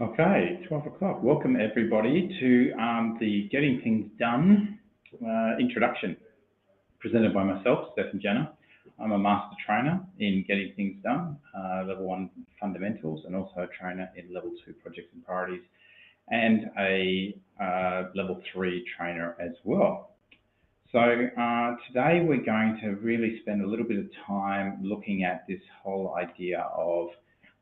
Okay, 12 o'clock. Welcome everybody to the Getting Things Done introduction, presented by myself, Stephen Jenner. I'm a master trainer in Getting Things Done, Level 1 Fundamentals, and also a trainer in Level 2 Projects and Priorities, and a Level 3 trainer as well. So today we're going to really spend a little bit of time looking at this whole idea of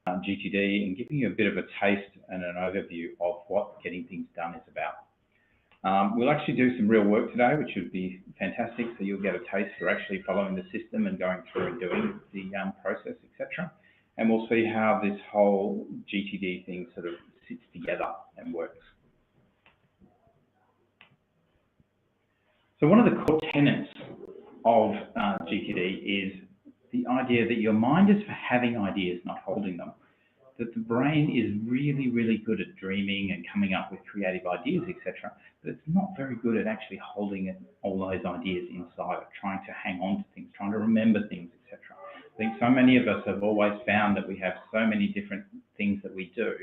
GTD and giving you a bit of a taste and an overview of what Getting Things Done is about. We'll actually do some real work today, which would be fantastic, so you'll get a taste for actually following the system and going through and doing the process, etc. And we'll see how this whole GTD thing sort of sits together and works. So one of the core tenets of GTD is the idea that your mind is for having ideas, not holding them. That the brain is really, really good at dreaming and coming up with creative ideas, etc. But it's not very good at actually holding all those ideas inside, trying to hang on to things, trying to remember things, etc. I think so many of us have always found that we have so many different things that we do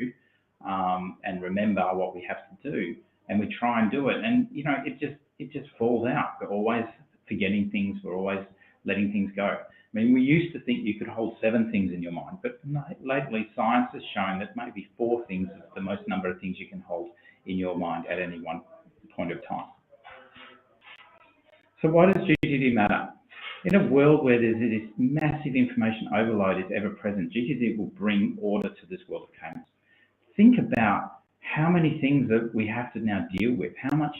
and remember what we have to do, and we try and do it, and you know, it just falls out. We're always forgetting things. We're always letting things go. I mean, we used to think you could hold 7 things in your mind, but lately science has shown that maybe 4 things is the most number of things you can hold in your mind at any one point of time. So why does GTD matter? In a world where there's this massive information overload is ever present, GTD will bring order to this world of chaos. Think about how many things that we have to now deal with, how much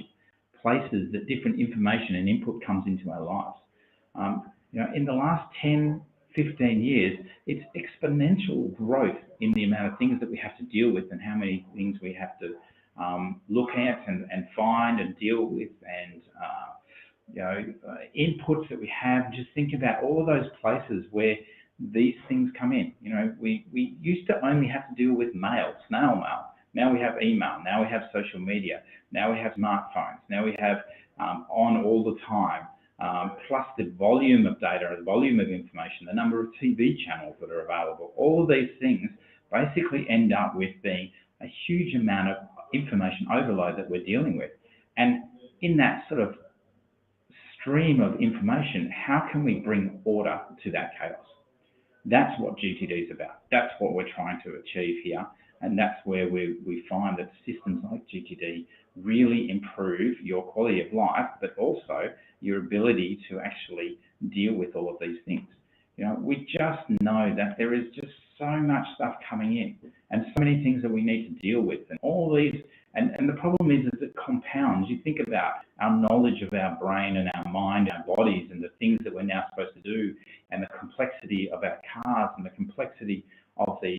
places that different information and input comes into our lives. You know, in the last 10, 15 years, it's exponential growth in the amount of things that we have to deal with and how many things we have to look at and find and deal with, and you know, inputs that we have. Just think about all of those places where these things come in. You know, we used to only have to deal with mail, snail mail. Now we have email. Now we have social media. Now we have smartphones. Now we have on all the time. Plus the volume of data, the volume of information, the number of TV channels that are available. All of these things basically end up with being a huge amount of information overload that we're dealing with. And in that sort of stream of information, how can we bring order to that chaos? That's what GTD is about. That's what we're trying to achieve here. And that's where we find that systems like GTD really improve your quality of life, but also your ability to actually deal with all of these things. You know, we just know that there is just so much stuff coming in and so many things that we need to deal with, and all these, and the problem is it compounds. You think about our knowledge of our brain and our mind, our bodies, and the things that we're now supposed to do, and the complexity of our cars and the complexity of the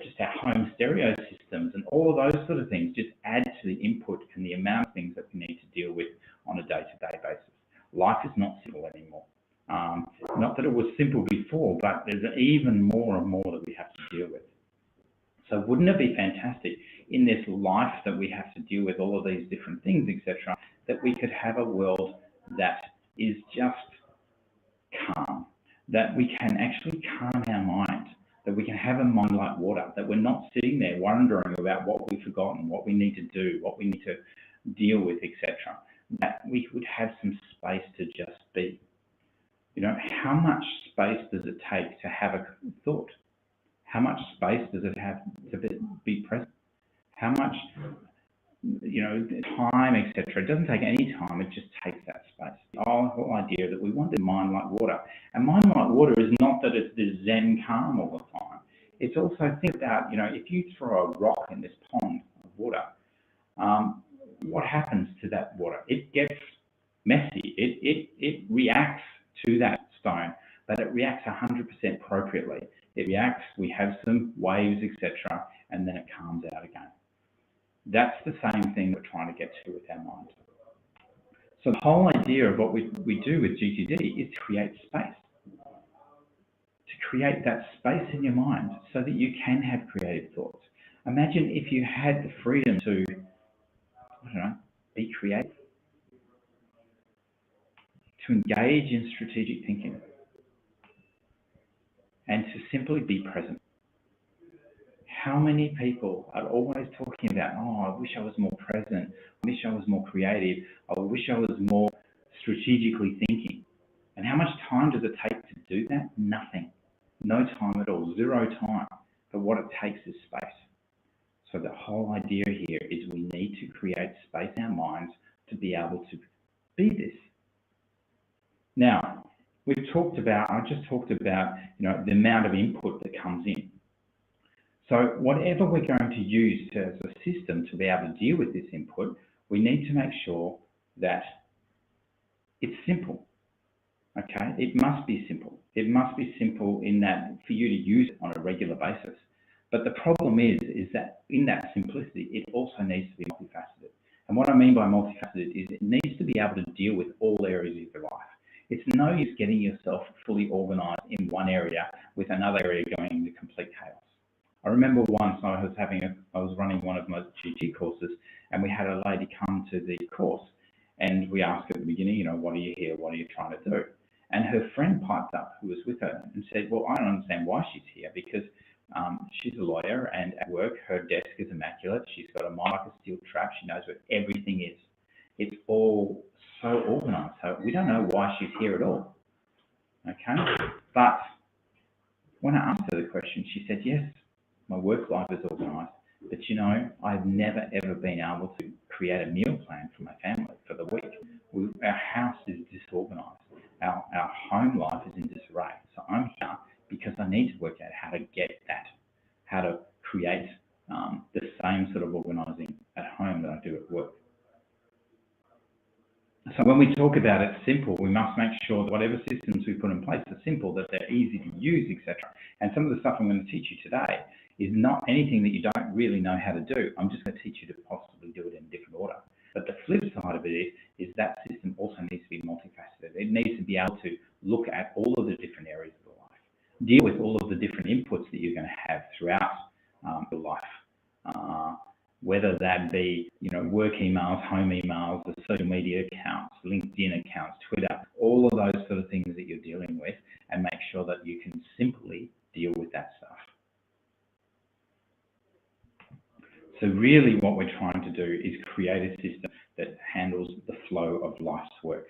just our home stereo systems, and all of those sort of things just add to the input and the amount of things that we need to deal with on a day-to-day basis. Life is not simple anymore. Not that it was simple before, but there's even more and more that we have to deal with. So wouldn't it be fantastic in this life that we have to deal with all of these different things, etc., that we could have a world that is just calm, that we can actually calm our mind, that we can have a mind like water, that we're not sitting there wondering about what we've forgotten, what we need to do, what we need to deal with, etc., that we would have some space to just be. You know, how much space does it take to have a thought? How much space does it have to be present? How much, you know, time, etc. It doesn't take any time, it just takes that space. The whole idea that we want the mind like water. And mind like water is not that it's this zen calm all the time. It's also, think about, you know, if you throw a rock in this pond of water, what happens to that water? It gets messy. It reacts to that stone, but it reacts 100% appropriately. It reacts, we have some waves, etc., and then it calms out again. That's the same thing we're trying to get to with our mind. So the whole idea of what we do with GTD is to create space. To create that space in your mind so that you can have creative thoughts. Imagine if you had the freedom to, I don't know, be creative, to engage in strategic thinking, and to simply be present. How many people are always talking about, oh, I wish I was more present, I wish I was more creative, I wish I was more strategically thinking. And how much time does it take to do that? Nothing. No time at all, zero time. But what it takes is space. So the whole idea here is we need to create space in our minds to be able to be this. Now, I just talked about, the amount of input that comes in. So whatever we're going to use as a system to be able to deal with this input, we need to make sure that it's simple. Okay, it must be simple. It must be simple in that for you to use it on a regular basis. But the problem is that in that simplicity, it also needs to be multifaceted. And what I mean by multifaceted is it needs to be able to deal with all areas of your life. It's no use getting yourself fully organized in one area with another area going into complete chaos. I remember once I was running one of my GT courses, and we had a lady come to the course, and we asked her at the beginning, what are you here? What are you trying to do? And her friend piped up, who was with her, and said, well, I don't understand why she's here, because she's a lawyer, and at work her desk is immaculate. She's got a mind like a steel trap. She knows where everything is. It's all so organized. So we don't know why she's here at all. Okay? But when I asked her the question, she said, yes, my work life is organized, but I've never ever been able to create a meal plan for my family for the week. Our house is disorganized. Our home life is in disarray. So I'm here because I need to work out how to get that, how to create the same sort of organizing at home that I do at work. So when we talk about it simple, we must make sure that whatever systems we put in place are simple, that they're easy to use, etc. And some of the stuff I'm going to teach you today is not anything that you don't really know how to do. I'm just going to teach you to possibly do it in a different order. But the flip side of it is that system also needs to be multifaceted. It needs to be able to look at all of the different areas of your life, deal with all of the different inputs that you're going to have throughout your life, whether that be work emails, home emails, the social media accounts, LinkedIn accounts, Twitter, all of those sort of things that you're dealing with, and make sure that you can simply deal with that stuff. So really what we're trying to do is create a system that handles the flow of life's work.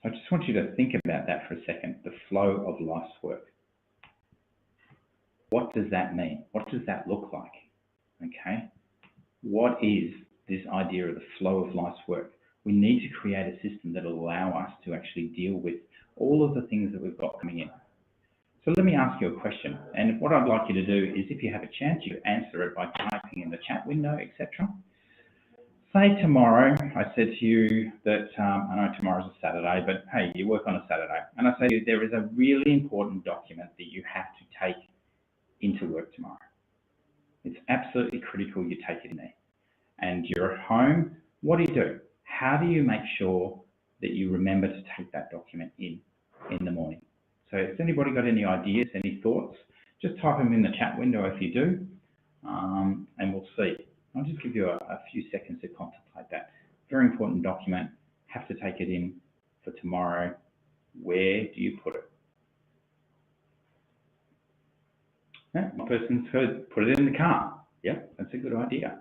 So I just want you to think about that for a second, the flow of life's work. What does that mean? What does that look like? Okay. What is this idea of the flow of life's work? We need to create a system that will allow us to actually deal with all of the things that we've got coming in. So let me ask you a question, and what I'd like you to do is, if you have a chance, you answer it by typing in the chat window, etc. Say tomorrow, I said to you that, I know tomorrow's a Saturday, but hey, you work on a Saturday, and I say to you, there is a really important document that you have to take into work tomorrow. It's absolutely critical you take it in there. And you're at home, what do? How do you make sure that you remember to take that document in the morning? So has anybody got any ideas, any thoughts? Just type them in the chat window if you do, and we'll see. I'll just give you a few seconds to contemplate that. Very important document, have to take it in for tomorrow. Where do you put it? Yeah, one person's heard, put it in the car. Yep, that's a good idea.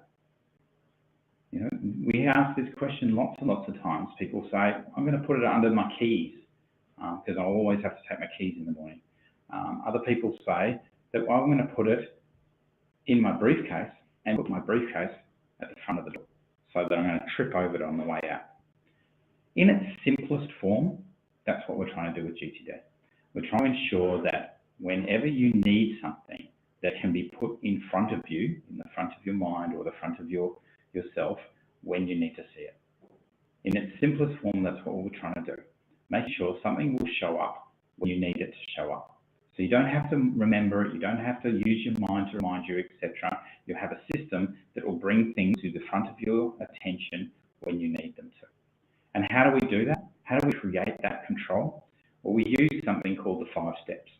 We ask this question lots and lots of times. People say, I'm going to put it under my keys, because I always have to take my keys in the morning. Other people say that, well, I'm going to put it in my briefcase and put my briefcase at the front of the door so that I'm going to trip over it on the way out. In its simplest form, that's what we're trying to do with GTD. We're trying to ensure that whenever you need something that can be put in front of you, in the front of your mind or the front of yourself, when you need to see it. In its simplest form, that's what we're trying to do. Make sure something will show up when you need it to show up. So you don't have to remember it, you don't have to use your mind to remind you, etc. You have a system that will bring things to the front of your attention when you need them to. And how do we do that? How do we create that control? Well, we use something called the 5 steps.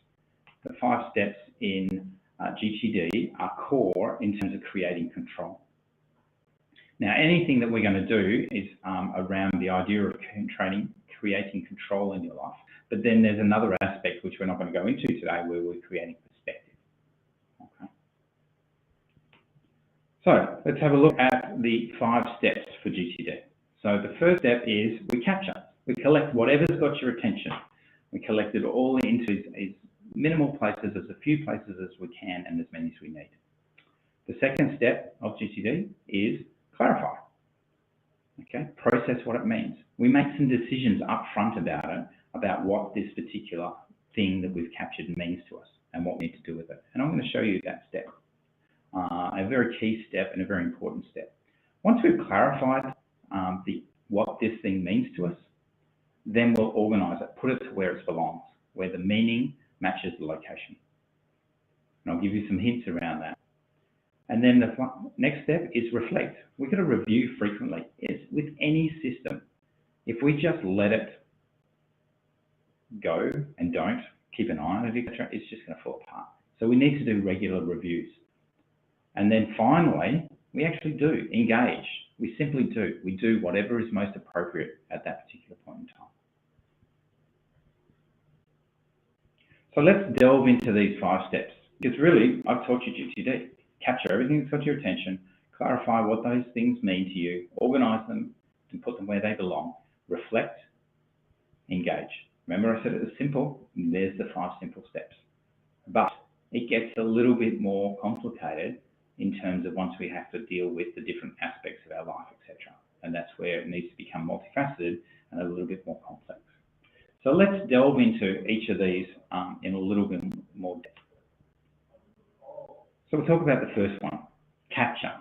The 5 steps in GTD are core in terms of creating control. Now, anything that we're going to do is around the idea of creating control in your life. But then there's another aspect which we're not going to go into today, where we're creating perspective. So let's have a look at the 5 steps for GTD. So the first step is we capture. We collect whatever's got your attention. We collect it all into as minimal places, as a few places as we can, and as many as we need. The second step of GTD is clarify. Okay, process what it means. We make some decisions up front about it, about what this particular thing that we've captured means to us and what we need to do with it. And I'm going to show you that step. A very key step and a very important step. Once we've clarified what this thing means to us, then we'll organise it, put it to where it belongs, where the meaning matches the location. And I'll give you some hints around that. And then the next step is reflect. We've got to review frequently. It's with any system. If we just let it go and don't keep an eye on it, etc., it's just going to fall apart. So we need to do regular reviews. And then finally, we actually do engage. We simply do. We do whatever is most appropriate at that particular point in time. So let's delve into these 5 steps. Because really, I've taught you GTD. Capture everything that's got your attention, clarify what those things mean to you, organise them and put them where they belong, reflect, engage. Remember I said it was simple? There's the 5 simple steps. But it gets a little bit more complicated in terms of once we have to deal with the different aspects of our life, etc. And that's where it needs to become multifaceted and a little bit more complex. So let's delve into each of these in a little bit more depth. So we'll talk about the first one, capture.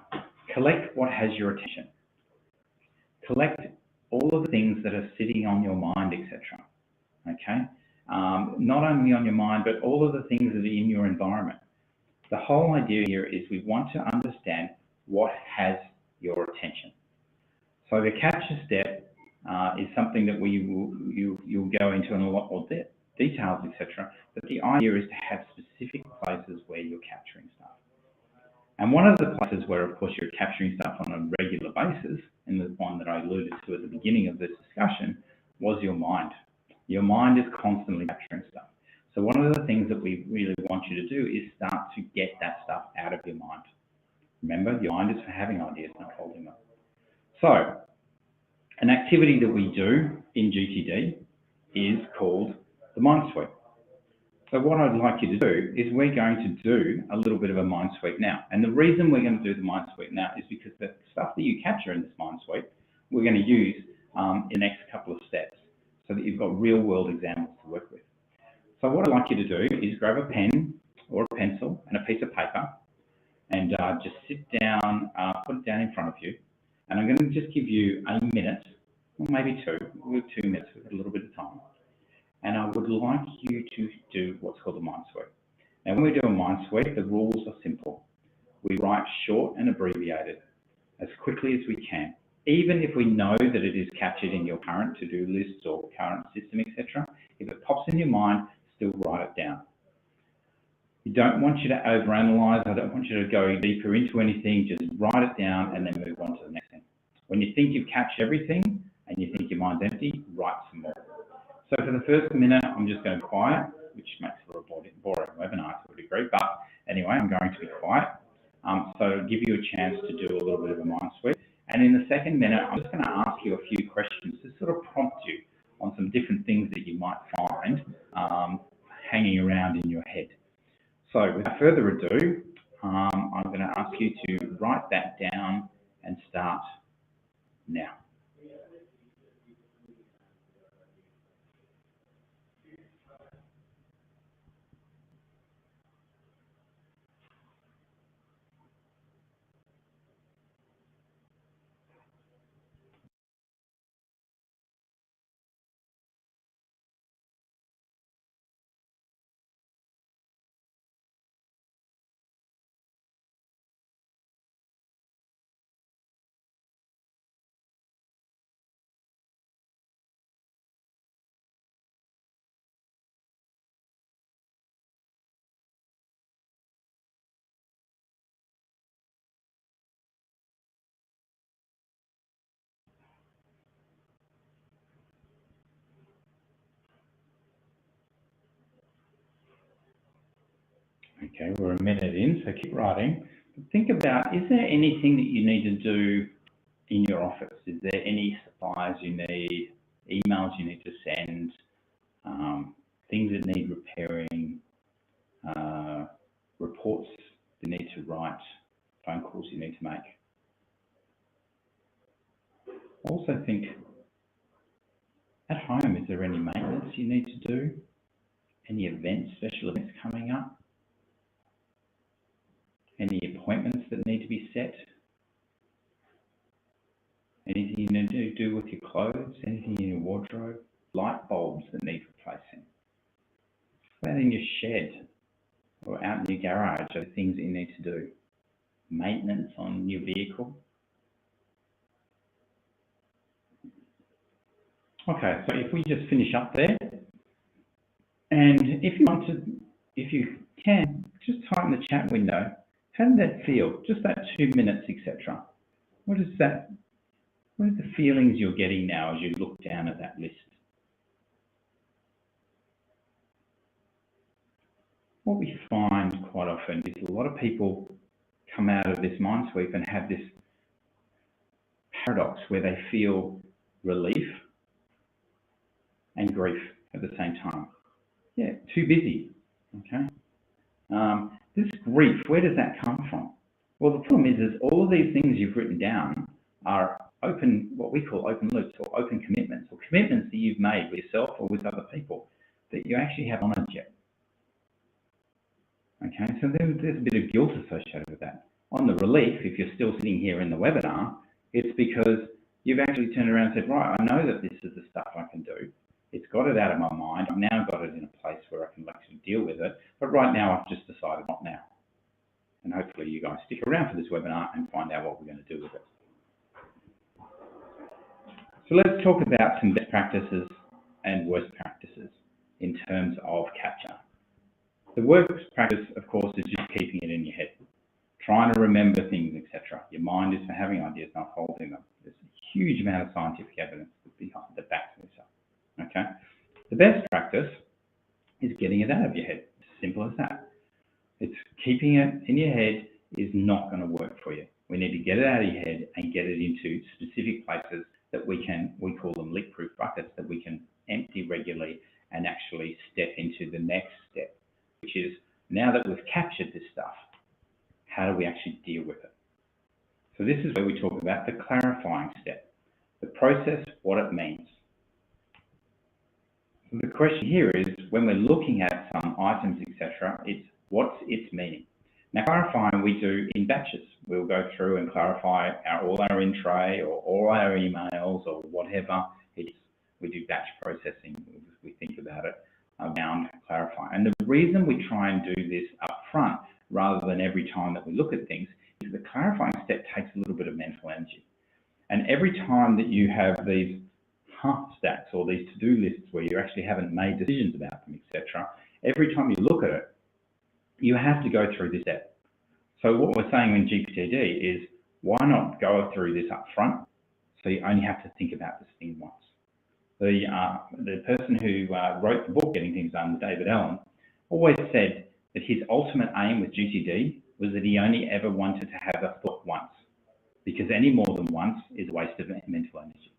Collect what has your attention. Collect all of the things that are sitting on your mind, etc. Okay? Not only on your mind, but all of the things that are in your environment. The whole idea here is we want to understand what has your attention. So the capture step is something that you'll go into in a lot more details, etc. But the idea is to have specific places where you're capturing stuff. And one of the places where, of course, you're capturing stuff on a regular basis, and the one that I alluded to at the beginning of this discussion, was your mind. Your mind is constantly capturing stuff. So one of the things that we really want you to do is start to get that stuff out of your mind. Remember, your mind is for having ideas, not holding them. So an activity that we do in GTD is called the mind sweep. So what I'd like you to do is we're going to do a little bit of a mind sweep now. And the reason we're going to do the mind sweep now is because the stuff that you capture in this mind sweep, we're going to use in the next couple of steps so that you've got real world examples to work with. So what I'd like you to do is grab a pen or a pencil and a piece of paper and just sit down, put it down in front of you. And I'm going to just give you a minute, or maybe 2, we'll have 2 minutes, we've got a little bit of time. And I would like you to do what's called a mind sweep. Now, when we do a mind sweep, the rules are simple. We write short and abbreviated as quickly as we can. Even if we know that it is captured in your current to-do list or current system, etc., if it pops in your mind, still write it down. You don't want you to overanalyze. I don't want you to go deeper into anything. Just write it down and then move on to the next thing. When you think you've captured everything and you think your mind's empty, write some more. So for the first minute, I'm just going to be quiet, which makes for a boring webinar to a degree. But anyway, I'm going to be quiet. So it'll give you a chance to do a little bit of a mind sweep. And in the second minute, I'm just going to ask you a few questions to sort of prompt you on some different things that you might find hanging around in your head. So without further ado, I'm going to ask you to write that down and start now. Okay, we're a minute in, so keep writing. Think about, is there anything that you need to do in your office? Is there any supplies you need, emails you need to send, things that need repairing, reports you need to write, phone calls you need to make? Also think, at home, is there any maintenance you need to do? Any events, special events coming up? Any appointments that need to be set? Anything you need to do with your clothes? Anything in your wardrobe? Light bulbs that need replacing? What about in your shed or out in your garage? Are things that you need to do? Maintenance on your vehicle? Okay, so if we just finish up there, and if you want to, if you can, just type in the chat window, how did that feel? Just that 2 minutes, etc. What are the feelings you're getting now as you look down at that list? What we find quite often is a lot of people come out of this mind sweep and have this paradox where they feel relief and grief at the same time. Yeah, too busy, okay? This grief, where does that come from? Well, the problem is all of these things you've written down are open, what we call open loops or open commitments, or commitments that you've made with yourself or with other people that you actually haven't honored yet. Okay, so there's a bit of guilt associated with that. On the relief, if you're still sitting here in the webinar, it's because you've actually turned around and said, right, I know that this is the stuff I can do. It's got it out of my mind. I've now got it in a place where I can actually deal with it. But right now, I've just decided not now. And hopefully you guys stick around for this webinar and find out what we're going to do with it. So let's talk about some best practices and worst practices in terms of capture. The worst practice, of course, is just keeping it in your head, trying to remember things, etc. Your mind is for having ideas, not holding them. There's a huge amount of scientific evidence that backs this up. Okay. The best practice is getting it out of your head. It's simple as that. It's keeping it in your head is not going to work for you. We need to get it out of your head and get it into specific places that we call them leak-proof buckets, that we can empty regularly and actually step into the next step, which is, now that we've captured this stuff, how do we actually deal with it? So this is where we talk about the clarifying step, the process, what it means. So the question here is, when we're looking at some items, etc., it's what's its meaning? Now, clarifying we do in batches. We'll go through and clarify all our in-tray or all our emails or whatever. We do batch processing. We think about it around clarifying. And the reason we try and do this up front rather than every time that we look at things is the clarifying step takes a little bit of mental energy. And every time that you have these stacks or these to-do lists where you actually haven't made decisions about them, etc., every time you look at it, you have to go through this step. So what we're saying in GTD is, why not go through this up front so you only have to think about this thing once? The person who wrote the book, Getting Things Done, David Allen, always said that his ultimate aim with GTD was that he only ever wanted to have a thought once, because any more than once is a waste of mental energy.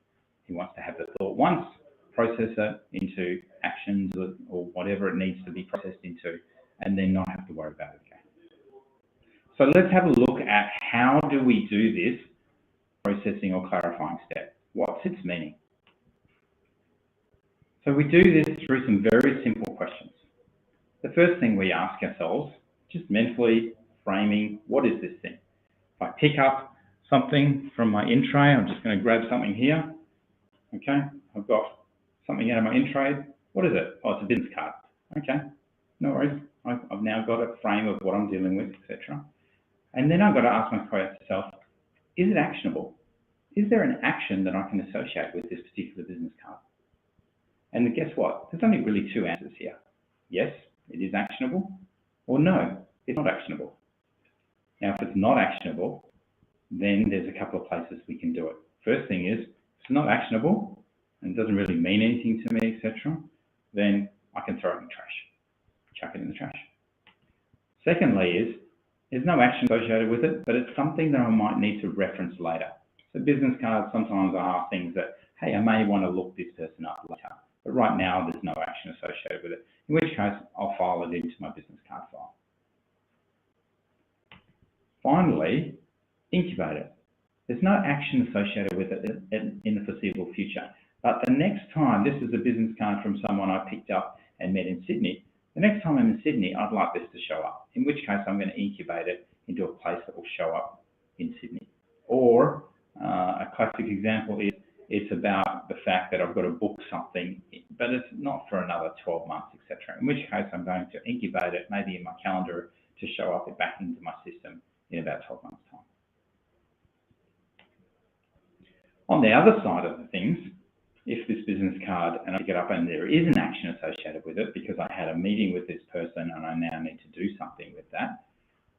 He wants to have the thought once, process it into actions or whatever it needs to be processed into, and then not have to worry about it again. So let's have a look at how do we do this processing or clarifying step. What's its meaning? So we do this through some very simple questions. The first thing we ask ourselves, just mentally framing, what is this thing? If I pick up something from my in tray, I'm just going to grab something here. Okay, I've got something out of my in tray. What is it? Oh, it's a business card. Okay, no worries. I've now got a frame of what I'm dealing with, etc. And then I've got to ask myself, is it actionable? Is there an action that I can associate with this particular business card? And guess what? There's only really two answers here. Yes, it is actionable, or no, it's not actionable. Now, if it's not actionable, then there's a couple of places we can do it. First thing is, if it's not actionable and it doesn't really mean anything to me, etc., then I can throw it in the trash, chuck it in the trash. Secondly is, There's no action associated with it, but it's something that I might need to reference later. So business cards, sometimes are things that, hey, I may want to look this person up later, but right now there's no action associated with it, in which case I'll file it into my business card file. Finally, incubate it. There's no action associated with it in the foreseeable future, but the next time, this is a business card from someone I picked up and met in Sydney. The next time I'm in Sydney, I'd like this to show up, in which case I'm going to incubate it into a place that will show up in Sydney. Or a classic example is it's about the fact that I've got to book something, but it's not for another 12 months, etc. In which case I'm going to incubate it maybe in my calendar to show up back into my system in about 12 months' time. On the other side of the things, if this business card, and I pick it up and there is an action associated with it because I had a meeting with this person and I now need to do something with that,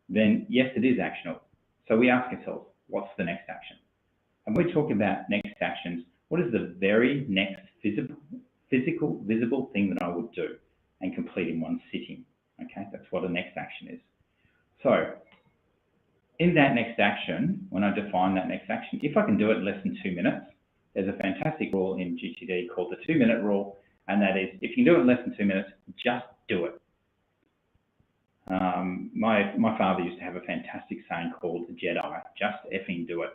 then yes, it is actionable. So we ask ourselves, what's the next action? And we're talking about next actions. What is the very next physical, visible thing that I would do and complete in one sitting? Okay, that's what a next action is. So in that next action, when I define that next action, if I can do it in less than 2 minutes, there's a fantastic rule in GTD called the 2-minute rule, and that is, if you can do it in less than 2 minutes, just do it. My father used to have a fantastic saying called the Jedi, just effing do it.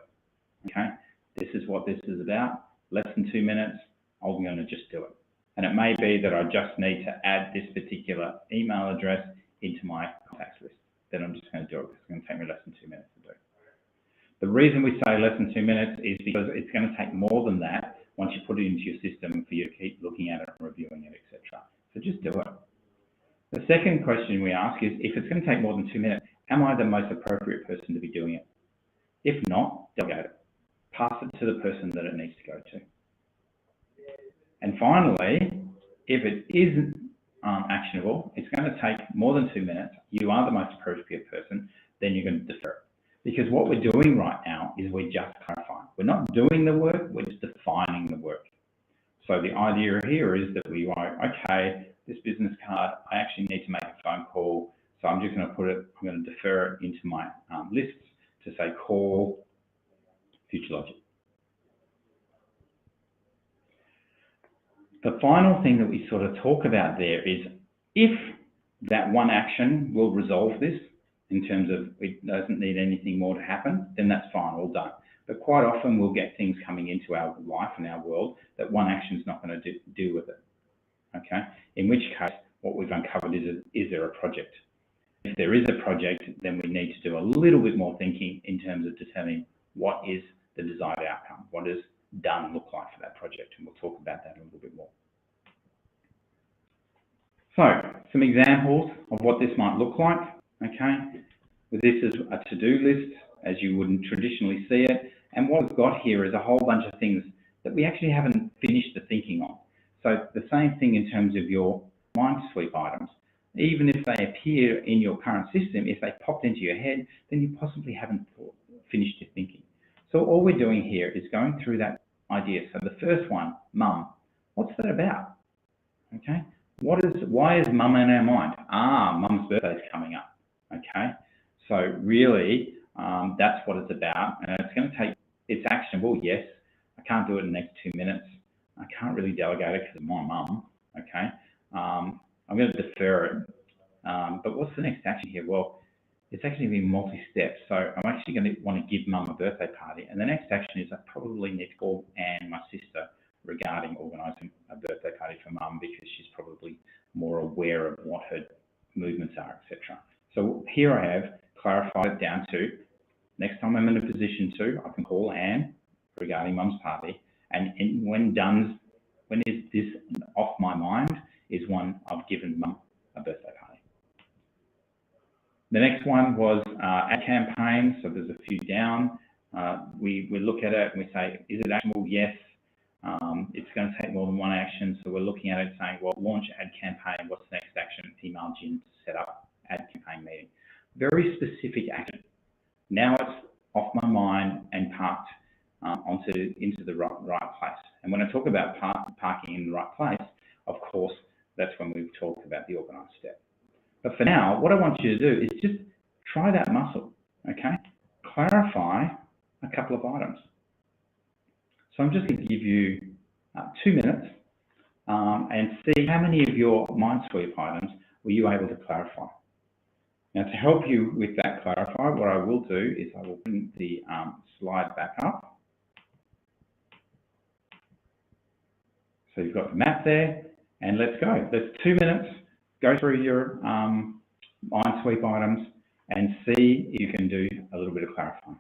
Okay, this is what this is about. Less than 2 minutes, I'm going to just do it. And it may be that I just need to add this particular email address into my contacts list. Then I'm just going to do it because it's going to take me less than 2 minutes to do. The reason we say less than 2 minutes is because it's going to take more than that once you put it into your system for you to keep looking at it and reviewing it, etc. So just do it. The second question we ask is, if it's going to take more than 2 minutes, am I the most appropriate person to be doing it? If not, delegate it. Pass it to the person that it needs to go to. And finally, if it isn't actionable, it's going to take more than 2 minutes, you are the most appropriate person, then you're going to defer it. Because what we're doing right now is we're just clarifying. We're not doing the work, we're just defining the work. So the idea here is that we go, okay, this business card, I actually need to make a phone call. So I'm just going to put it, I'm going to defer it into my lists to say call future logic. The final thing that we sort of talk about there is, if that one action will resolve this in terms of it doesn't need anything more to happen, then that's fine, all done. But quite often we'll get things coming into our life and our world that one action is not going to deal with it. Okay, in which case what we've uncovered is there a project? If there is a project, then we need to do a little bit more thinking in terms of determining what is the desired outcome, what does done look like for that project, and we'll talk about that a little bit more. So some examples of what this might look like. Okay, this is a to-do list as you wouldn't traditionally see it, and what we've got here is a whole bunch of things that we actually haven't finished the thinking on. So the same thing in terms of your mind sweep items. Even if they appear in your current system, if they popped into your head, then you possibly haven't finished your thinking. So all we're doing here is going through that idea. So the first one, mum, what's that about? Okay, why is mum in our mind? Mum's birthday is coming up. Okay, so really that's what it's about, and it's going to take, it's actionable, yes. I can't do it in the next 2 minutes. I can't really delegate it because of my mum. Okay, I'm going to defer it. But what's the next action here? Well, it's actually going to be multi-step. So I'm actually going to want to give mum a birthday party. And the next action is I probably need to call Anne, my sister, regarding organising a birthday party for mum, because she's probably more aware of what her movements are, etc. So here I have clarified it down to, next time I'm in a position to, I can call Anne regarding mum's party. And when is this off my mind is when I've given mum a birthday party. The next one was ad campaign. So there's a few down. We look at it and we say, is it actionable? Yes. It's going to take more than one action. So we're looking at it saying, well, launch ad campaign. What's the next action? Email Jim to set up ad campaign meeting. Very specific action. Now it's off my mind and parked into the right place. And when I talk about parking in the right place, of course, that's when we talk about the organised step. But for now, what I want you to do is just try that muscle, okay? Clarify a couple of items. So I'm just going to give you 2 minutes and see how many of your Minesweep items were you able to clarify. Now, to help you with that clarify, what I will do is I will bring the slide back up. So you've got the map there, and let's go. There's 2 minutes. Go through your Minesweep items and see if you can do a little bit of clarifying.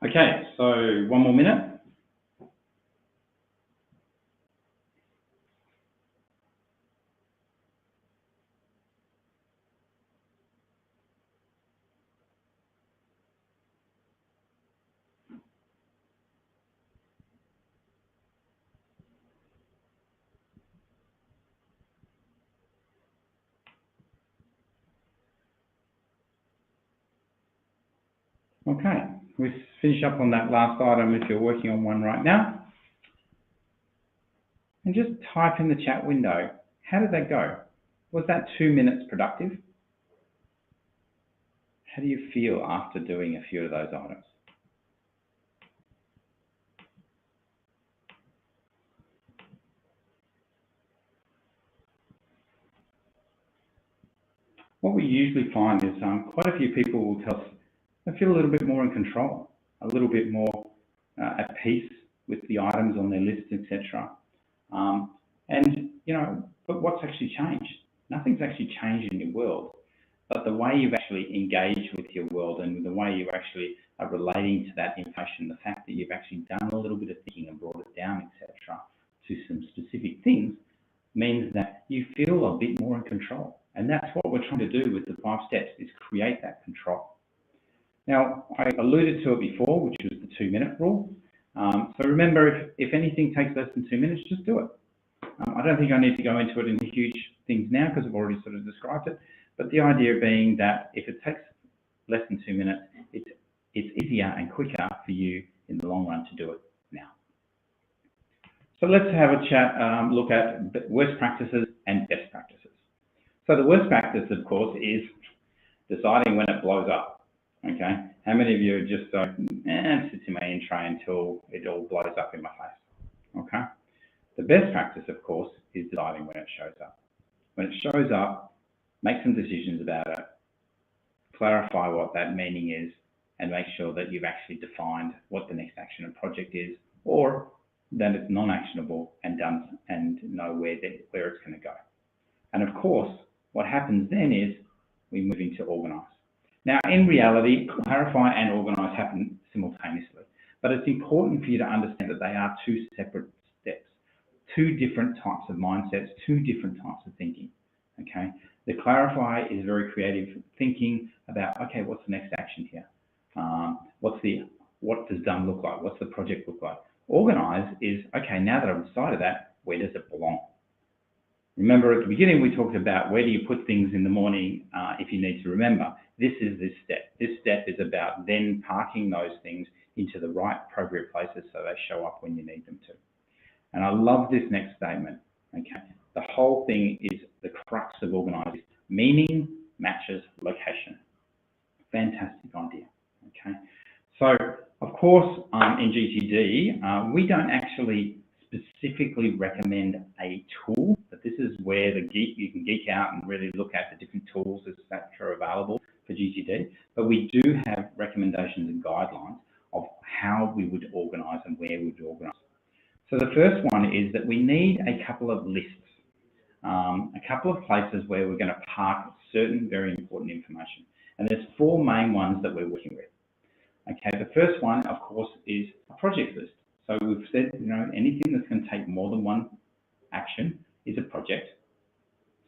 Okay, so 1 more minute. Okay, we finish up on that last item if you're working on one right now. And just type in the chat window, how did that go? Was that 2 minutes productive? How do you feel after doing a few of those items? What we usually find is quite a few people will tell us they feel a little bit more in control, a little bit more at peace with the items on their list, etc. And, you know, but what's actually changed? Nothing's actually changed in your world, but the way you've actually engaged with your world and the way you actually are relating to that information, the fact that you've actually done a little bit of thinking and brought it down, etc., to some specific things, means that you feel a bit more in control. And that's what we're trying to do with the 5 steps, is create that control. Now, I alluded to it before, which was the 2 minute rule. So remember, if anything takes less than 2 minutes, just do it. I don't think I need to go into it in huge things now because I've already sort of described it. But the idea being that if it takes less than 2 minutes, it's easier and quicker for you in the long run to do it now. So let's have a chat, look at worst practices and best practices. So the worst practice, of course, is deciding when it blows up. Okay, how many of you are just so, it sits in my in tray until it all blows up in my face? Okay. The best practice, of course, is deciding when it shows up. When it shows up, make some decisions about it, clarify what that meaning is, and make sure that you've actually defined what the next action and project is, or that it's non-actionable and done and know where it's going to go. And of course, what happens then is we move into organize. Now, in reality, clarify and organize happen simultaneously, but it's important for you to understand that they are 2 separate steps, 2 different types of mindsets, 2 different types of thinking, okay? The clarify is very creative thinking about, okay, what's the next action here? What does done look like? What's the project look like? Organize is, okay, now that I've decided that, where does it belong? Remember at the beginning, we talked about where do you put things in the morning if you need to remember. This is this step. This step is about then parking those things into the right appropriate places so they show up when you need them to. And I love this next statement, okay? The whole thing is the crux of organizing. Meaning matches location. Fantastic idea, okay? So, of course, in GTD, we don't actually specifically recommend a tool, but this is where you can geek out and really look at the different tools that are available for GTD. But we do have recommendations and guidelines of how we would organise and where we would organise. So the first one is that we need a couple of lists, a couple of places where we're going to park certain very important information. And there's four main ones that we're working with. Okay, the first one, of course, is a project list. So we've said, anything that's going to take more than one action is a project.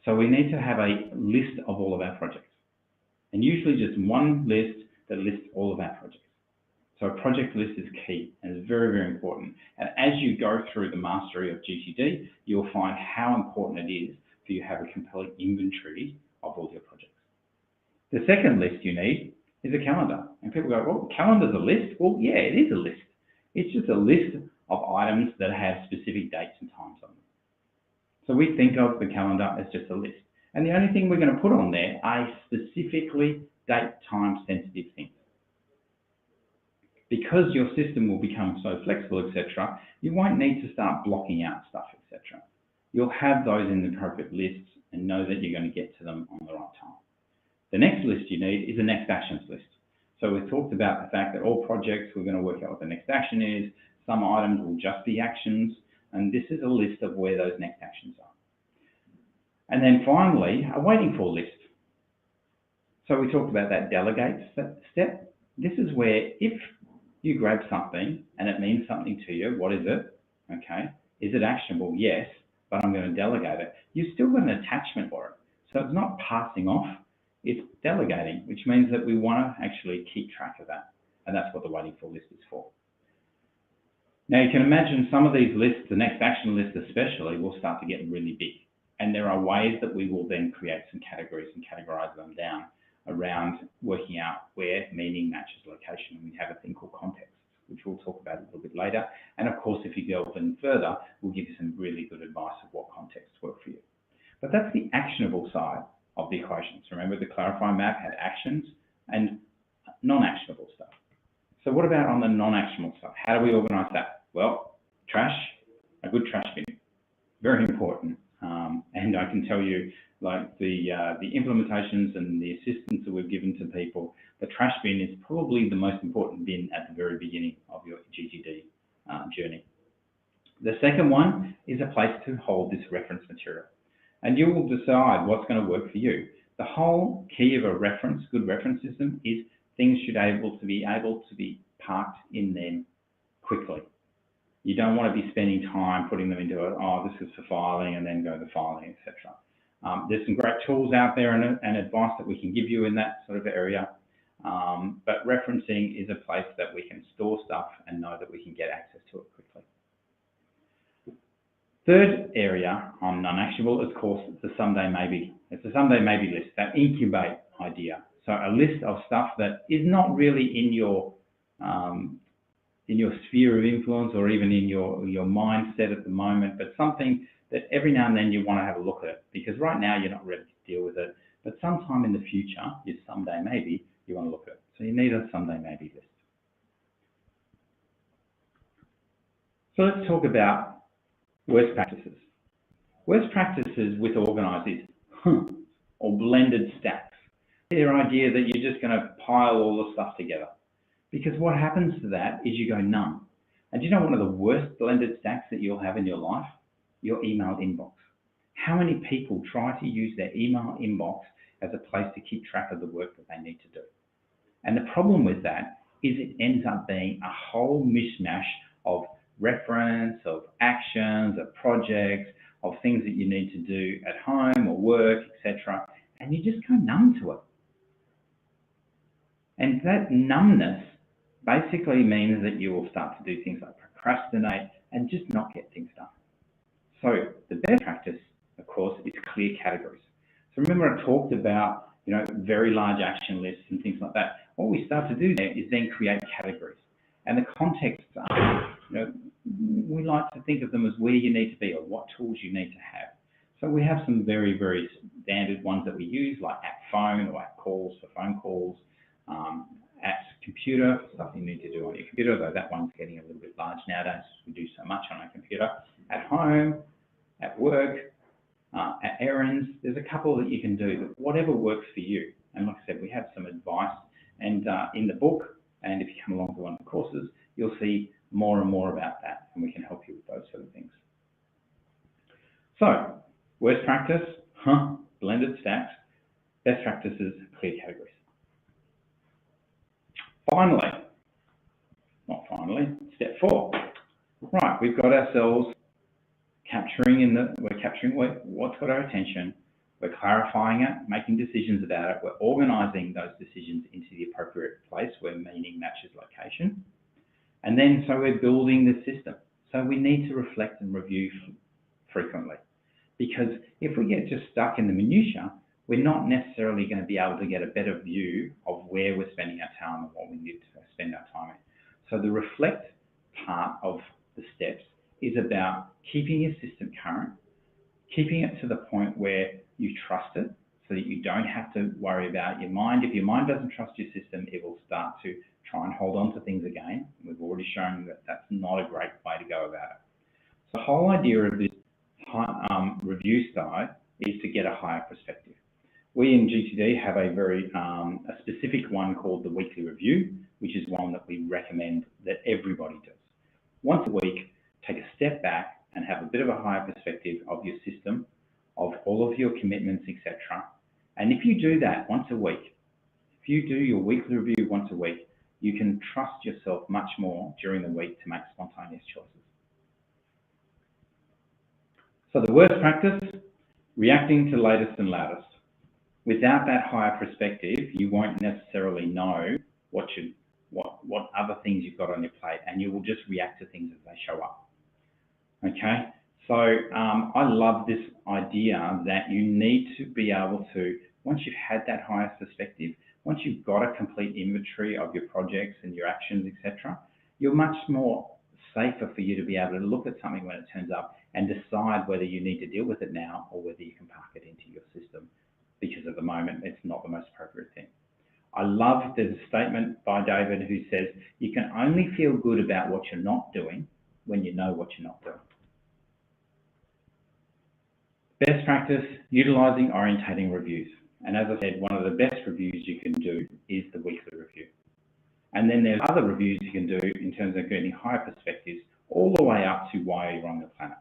So we need to have a list of all of our projects. And usually just one list that lists all of our projects. So a project list is key and is very, very important. And as you go through the mastery of GTD, you'll find how important it is for you to have a complete inventory of all your projects. The second list you need is a calendar. And people go, well, calendar's a list? Well, yeah, it is a list. It's just a list of items that have specific dates and times on them. So we think of the calendar as just a list. And the only thing we're going to put on there are specifically date, time sensitive things. Because your system will become so flexible, etc., you won't need to start blocking out stuff, etc. You'll have those in the appropriate lists and know that you're going to get to them on the right time. The next list you need is a next actions list. So we've talked about the fact that all projects, we're going to work out what the next action is. Some items will just be actions, and this is a list of where those next actions are. And then finally, a waiting for list. So we talked about that delegate step. This is where if you grab something and it means something to you, what is it? Okay. Is it actionable? Yes, but I'm going to delegate it. You've still got an attachment for it. So it's not passing off, it's delegating, which means that we want to actually keep track of that. And that's what the waiting for list is for. Now you can imagine some of these lists, the next action list especially, will start to get really big. And there are ways that we will then create some categories and categorize them down around working out where meaning matches location. And we have a thing called context, which we'll talk about a little bit later. And of course, if you go even further, we'll give you some really good advice of what contexts work for you. But that's the actionable side of the equation. So remember, the clarify map had actions and non-actionable stuff. So what about on the non-actionable stuff? How do we organize that? Well, trash, a good trash bin, very important. And I can tell you, like the implementations and the assistance that we've given to people, the trash bin is probably the most important bin at the very beginning of your GTD journey. The second one is a place to hold this reference material. And you will decide what's going to work for you. The whole key of a reference, good reference system, is things should be able to be parked in them quickly. You don't want to be spending time putting them into this is for filing and then go to filing, etc. There's some great tools out there and advice that we can give you in that sort of area. But referencing is a place that we can store stuff and know that we can get access to it quickly. Third area on non-actionable, of course, it's a someday maybe. It's a someday maybe list, that incubate idea. So a list of stuff that is not really in your sphere of influence or even in your mindset at the moment, but something that every now and then you want to have a look at it, because right now you're not ready to deal with it, but sometime in the future, is someday maybe, you want to look at it. So you need a someday maybe list. So let's talk about worst practices. Worst practices with organisers or blended stacks. Their idea that you're just going to pile all the stuff together. Because what happens to that is you go numb. And do you know one of the worst blended stacks that you'll have in your life? Your email inbox. How many people try to use their email inbox as a place to keep track of the work that they need to do? And the problem with that is it ends up being a whole mishmash of reference, of actions, of projects, of things that you need to do at home or work, etc. And you just go numb to it. And that numbness basically means that you will start to do things like procrastinate and just not get things done. So the best practice, of course, is clear categories. So remember I talked about, very large action lists and things like that. What we start to do there is then create categories. And the contexts are, we like to think of them as where you need to be or what tools you need to have. So we have some very, very standard ones that we use, like app phone or app calls for phone calls, at computer, stuff you need to do on your computer, though that one's getting a little bit large nowadays. We do so much on our computer. At home, at work, at errands, there's a couple that you can do, whatever works for you. And like I said, we have some advice and in the book, and if you come along to one of the courses, you'll see more and more about that, and we can help you with those sort of things. So, worst practice, blended stacks, best practices, clear categories. Step 4. Right, we've got ourselves we're capturing what's got our attention, we're clarifying it, making decisions about it, we're organising those decisions into the appropriate place where meaning matches location. And then, so we're building the system. So we need to reflect and review frequently. Because if we get just stuck in the minutiae, we're not necessarily going to be able to get a better view of where we're spending our time and what we need to spend our time in. So the reflect part of the steps is about keeping your system current, keeping it to the point where you trust it so that you don't have to worry about your mind. If your mind doesn't trust your system, it will start to try and hold on to things again. We've already shown that that's not a great way to go about it. So the whole idea of this review side is to get a higher perspective. We in GTD have a very a specific one called the weekly review, which is one that we recommend that everybody does. Once a week, take a step back and have a bit of a higher perspective of your system, of all of your commitments, etc. And if you do that once a week, if you do your weekly review once a week, you can trust yourself much more during the week to make spontaneous choices. So the worst practice, reacting to latest and loudest. Without that higher perspective, you won't necessarily know what other things you've got on your plate, and you will just react to things as they show up. Okay, so I love this idea that you need to be able to, once you've had that highest perspective, once you've got a complete inventory of your projects and your actions, etc., you're much more safer for you to be able to look at something when it turns up and decide whether you need to deal with it now or whether you can park it into your system, because at the moment it's not the most appropriate thing. I love there's a statement by David who says, you can only feel good about what you're not doing when you know what you're not doing. Best practice, utilising orientating reviews. And as I said, one of the best reviews you can do is the weekly review. And then there's other reviews you can do in terms of getting higher perspectives all the way up to why you're on the planet.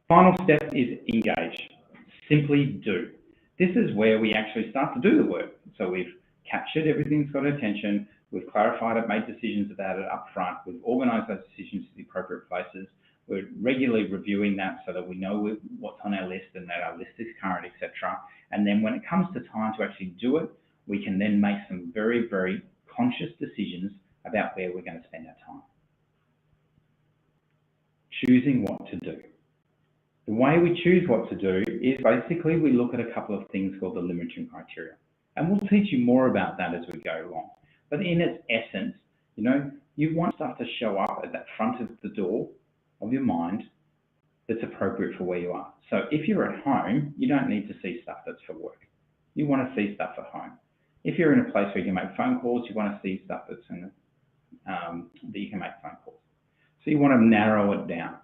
Final step is engage. Simply do. This is where we actually start to do the work. So we've captured everything that's got attention, we've clarified it, made decisions about it up front, we've organised those decisions to the appropriate places, we're regularly reviewing that so that we know what's on our list and that our list is current, etc. And then when it comes to time to actually do it, we can then make some very, very conscious decisions about where we're going to spend our time. Choosing what to do. The way we choose what to do is basically we look at a couple of things called the limiting criteria. And we'll teach you more about that as we go along. But in its essence, you want stuff to show up at that front of the door of your mind that's appropriate for where you are. So if you're at home, you don't need to see stuff that's for work. You want to see stuff at home. If you're in a place where you can make phone calls, you want to see stuff that's that you can make phone calls. So you want to narrow it down.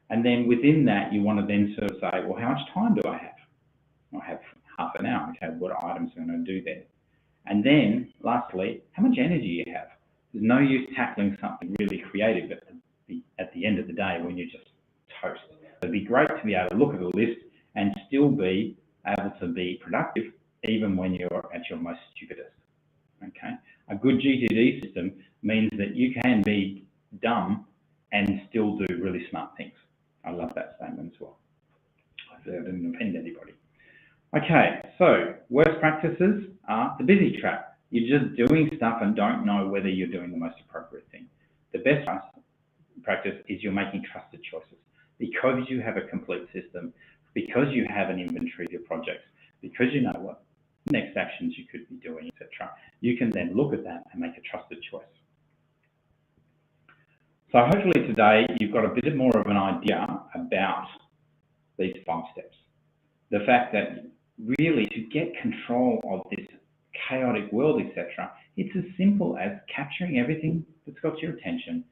And then within that, you want to then sort of say, well, how much time do I have? I have half an hour. Okay, what items am I going to do there? And then lastly, how much energy you have. There's no use tackling something really creative at the end of the day when you're just toast. It'd be great to be able to look at a list and still be able to be productive even when you're at your most stupidest. Okay, a good GTD system means that you can be dumb and still do really smart things. I love that statement as well. Hopefully I didn't offend anybody. Okay, so worst practices are the busy trap. You're just doing stuff and don't know whether you're doing the most appropriate thing. The best practice is you're making trusted choices because you have a complete system, because you have an inventory of your projects, because you know what next actions you could be doing, etc. You can then look at that and make a trusted choice. So hopefully today you've got a bit more of an idea about these 5 steps. The fact that really to get control of this chaotic world, etc., it's as simple as capturing everything that's got your attention,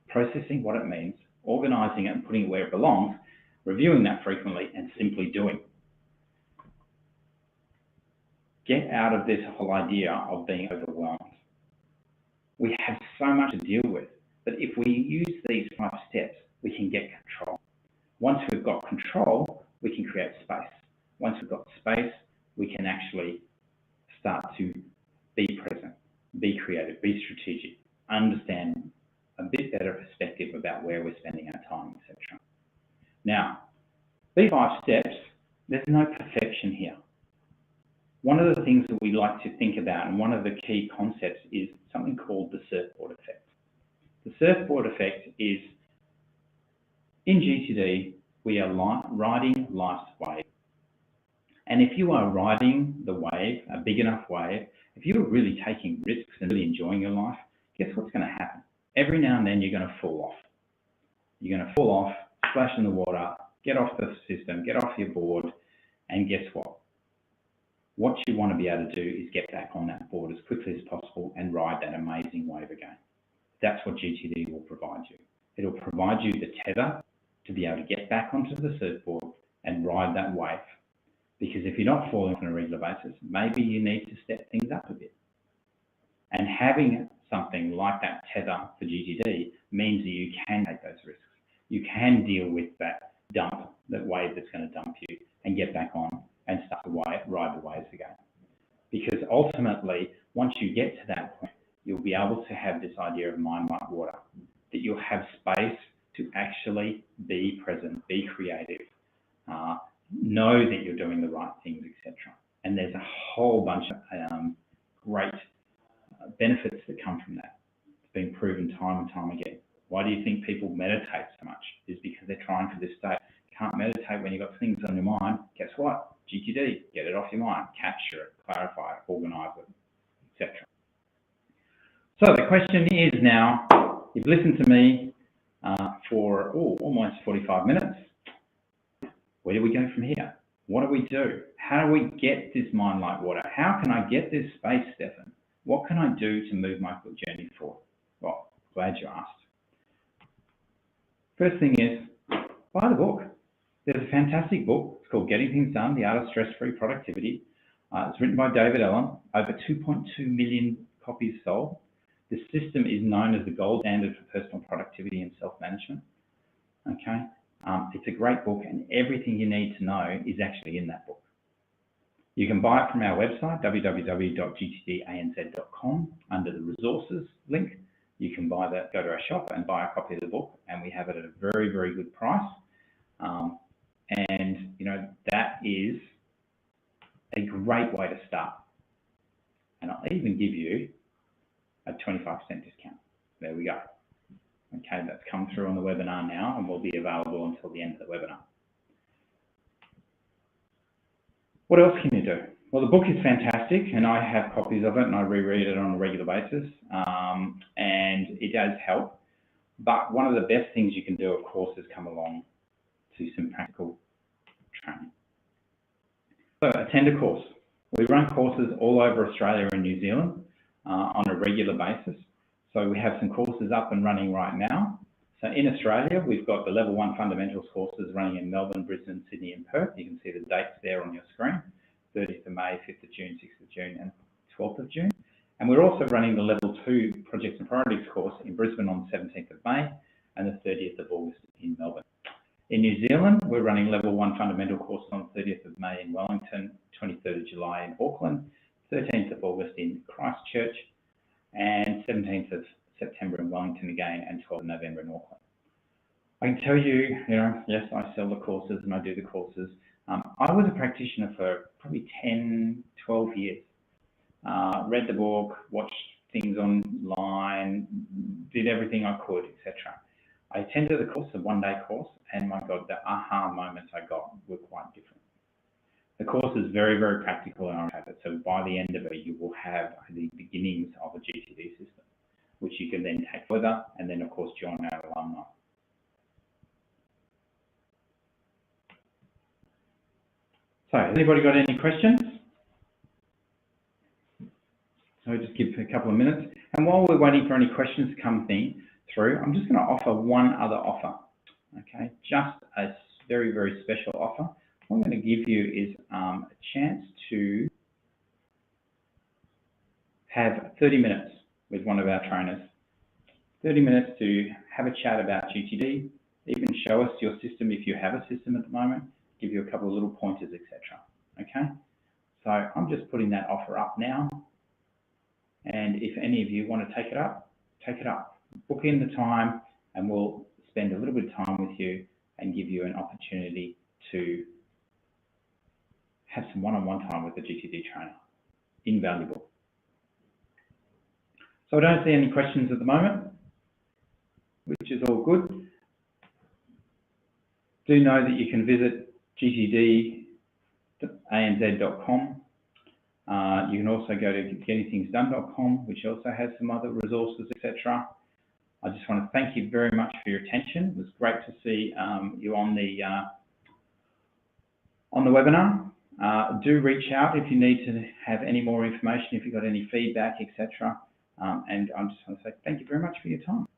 processing what it means, organising it and putting it where it belongs, reviewing that frequently, and simply doing. Get out of this whole idea of being overwhelmed. We have so much to deal with, but if we use these 5 steps, we can get control. Once we've got control, we can create space. Once we've got space, we can actually start to be present, be creative, be strategic, understand a bit better perspective about where we're spending our time, etc. Now, these 5 steps, there's no perfection here. One of the things that we like to think about, and one of the key concepts, is something called the surfboard effect. The surfboard effect is, in GTD, we are riding life's wave. And if you are riding the wave, a big enough wave, if you're really taking risks and really enjoying your life, guess what's going to happen? Every now and then you're going to fall off. You're going to fall off, splash in the water, get off the system, get off your board, and guess what? What you want to be able to do is get back on that board as quickly as possible and ride that amazing wave again. That's what GTD will provide you. It'll provide you the tether to be able to get back onto the surfboard and ride that wave. Because if you're not falling on a regular basis, maybe you need to step things up a bit. And having something like that tether for GTD means that you can take those risks. You can deal with that dump, that wave that's going to dump you, and get back on and start to ride the waves again. Because ultimately, once you get to that point, you'll be able to have this idea of mind like water, that you'll have space to actually be present, be creative, know that you're doing the right things, etc. And there's a whole bunch of great benefits that come from that. It's been proven time and time again. Why do you think people meditate so much? Is because they're trying for this state. You can't meditate when you've got things on your mind. Guess what? GTD, get it off your mind, capture it, clarify it, organise it, etc. So the question is now, you've listened to me for almost 45 minutes. Where do we go from here? What do we do? How do we get this mind like water? How can I get this space, Stefan? What can I do to move my journey forward? Well, glad you asked. First thing is, buy the book. There's a fantastic book. It's called Getting Things Done, The Art of Stress-Free Productivity. It's written by David Allen. Over 2.2 million copies sold. This system is known as the gold standard for personal productivity and self-management. Okay, it's a great book, and everything you need to know is actually in that book. You can buy it from our website, www.gtdanz.com, under the resources link. You can buy that, go to our shop and buy a copy of the book, and we have it at a very, very good price. And you know, that is a great way to start. And I'll even give you a 25% discount. There we go. Okay, that's come through on the webinar now and will be available until the end of the webinar. What else can you do? Well, the book is fantastic, and I have copies of it, and I reread it on a regular basis, and it does help. But one of the best things you can do, of course, is come along to some practical training. So attend a course. We run courses all over Australia and New Zealand on a regular basis. So we have some courses up and running right now. So in Australia, we've got the Level 1 Fundamentals courses running in Melbourne, Brisbane, Sydney and Perth. You can see the dates there on your screen, 30th of May, 5th of June, 6th of June and 12th of June. And we're also running the Level 2 Projects and Priorities course in Brisbane on the 17th of May and the 30th of August in Melbourne. In New Zealand, we're running Level 1 Fundamental course on the 30th of May in Wellington, 23rd of July in Auckland, 13th of August in Christchurch, and 17th of September in Wellington again, and 12th of November in Auckland. I can tell you, yes, I sell the courses and I do the courses. I was a practitioner for probably 10, 12 years. Read the book, watched things online, did everything I could, etc. I attended the course, a one-day course, and my God, the aha moments I got were quite different. The course is very, very practical and I have it. So by the end of it, you will have the beginnings of a GTD system, which you can then take further and then, of course, join our alumni. So has anybody got any questions? So just give it a couple of minutes. And while we're waiting for any questions to come through, I'm just going to offer one other offer. Okay, just a very, very special offer. What I'm going to give you is a chance to have 30 minutes with one of our trainers. 30 minutes to have a chat about GTD, even show us your system if you have a system at the moment, give you a couple of little pointers, etc. Okay, so I'm just putting that offer up now. And if any of you want to take it up, take it up. Book in the time and we'll spend a little bit of time with you and give you an opportunity to have some one-on-one time with the GTD trainer. Invaluable. So I don't see any questions at the moment, which is all good. Do know that you can visit gtdanz.com. You can also go to gettingthingsdone.com, which also has some other resources, etc. I just want to thank you very much for your attention. It was great to see you on the webinar. Do reach out if you need to have any more information, if you've got any feedback, etc. And I just want to say thank you very much for your time.